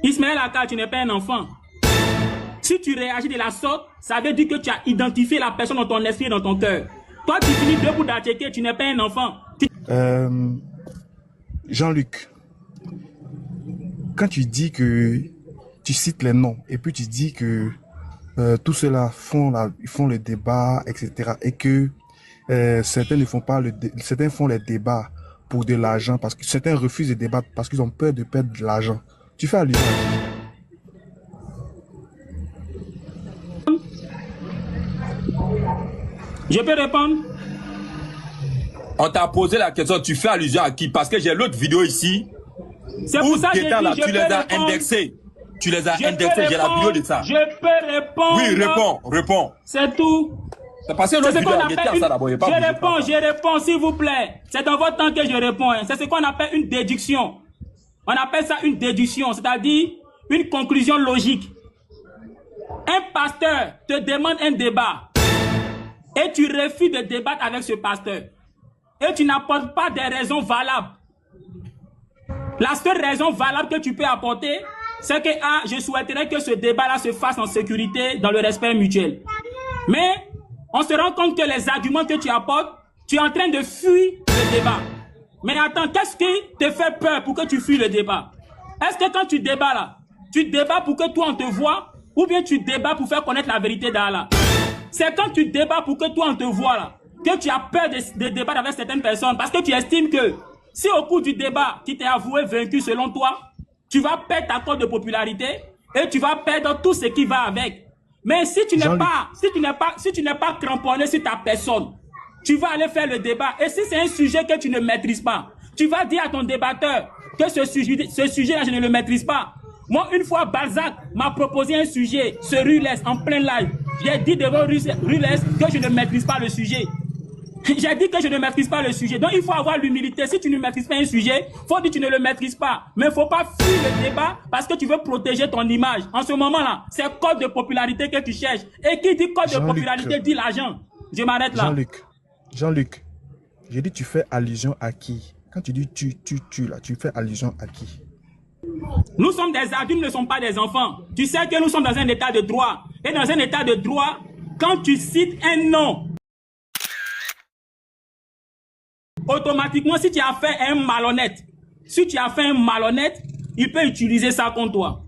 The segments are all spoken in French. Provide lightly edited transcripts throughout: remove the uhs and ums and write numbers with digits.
Ismaël Akka, tu n'es pas un enfant. Si tu réagis de la sorte, ça veut dire que tu as identifié la personne dans ton esprit et dans ton cœur. Toi, tu finis debout d'Atchéké, tu n'es pas un enfant. Jean-Luc, quand tu dis que tu cites les noms et puis tu dis que tous ceux-là font le débat, etc. et que certains ne font pas certains font les débats pour de l'argent parce que certains refusent de débattre parce qu'ils ont peur de perdre de l'argent. Tu fais allusion à qui? Je peux répondre? On t'a posé la question, tu fais allusion à qui? Parce que j'ai l'autre vidéo ici. C'est pour ça que j'ai dit, tu les as indexés. Tu les as indexés, j'ai la vidéo de ça. Je peux répondre. Oui, réponds. C'est tout. C'est parce que l'autre vidéo a été à ça d'abord. Je réponds, s'il vous plaît. C'est dans votre temps que je réponds. Hein. C'est ce qu'on appelle une déduction. On appelle ça une déduction, c'est-à-dire une conclusion logique. Un pasteur te demande un débat et tu refuses de débattre avec ce pasteur. Et tu n'apportes pas des raisons valables. La seule raison valable que tu peux apporter, c'est que je souhaiterais que ce débat-là se fasse en sécurité, dans le respect mutuel. Mais on se rend compte que les arguments que tu apportes, tu es en train de fuir le débat. Mais attends, qu'est-ce qui te fait peur pour que tu fuis le débat? Est-ce que quand tu débats là, tu débats pour que toi on te voit, ou bien tu débats pour faire connaître la vérité d'Allah? C'est quand tu débats pour que toi on te voit là, que tu as peur de débattre avec certaines personnes, parce que tu estimes que si au cours du débat, tu t'es avoué vaincu selon toi, tu vas perdre ta cote de popularité et tu vas perdre tout ce qui va avec. Mais si tu n'es pas cramponné sur ta personne, tu vas aller faire le débat. Et si c'est un sujet que tu ne maîtrises pas, tu vas dire à ton débatteur que ce sujet-là, je ne le maîtrise pas. Moi, une fois, Balzac m'a proposé un sujet, ce Rules, en plein live. J'ai dit devant Rules que je ne maîtrise pas le sujet. J'ai dit que je ne maîtrise pas le sujet. Donc, il faut avoir l'humilité. Si tu ne maîtrises pas un sujet, il faut dire que tu ne le maîtrises pas. Mais il ne faut pas fuir le débat parce que tu veux protéger ton image. En ce moment-là, c'est code de popularité que tu cherches. Et qui dit code de popularité dit l'argent. Je m'arrête là. Jean-Luc, j'ai dit tu fais allusion à qui? Quand tu dis tu là, tu fais allusion à qui? Nous sommes des adultes, nous ne sommes pas des enfants. Tu sais que nous sommes dans un état de droit. Et dans un état de droit, quand tu cites un nom, automatiquement, si tu as fait un malhonnête, il peut utiliser ça contre toi.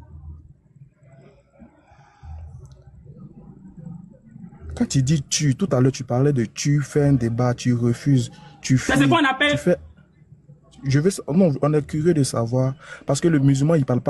Quand tu dis tu, tout à l'heure, tu parlais de tu fais un débat, tu refuses, tu fais. C'est ce qu'on appelle. Non, on est curieux de savoir, parce que le musulman, il parle pas.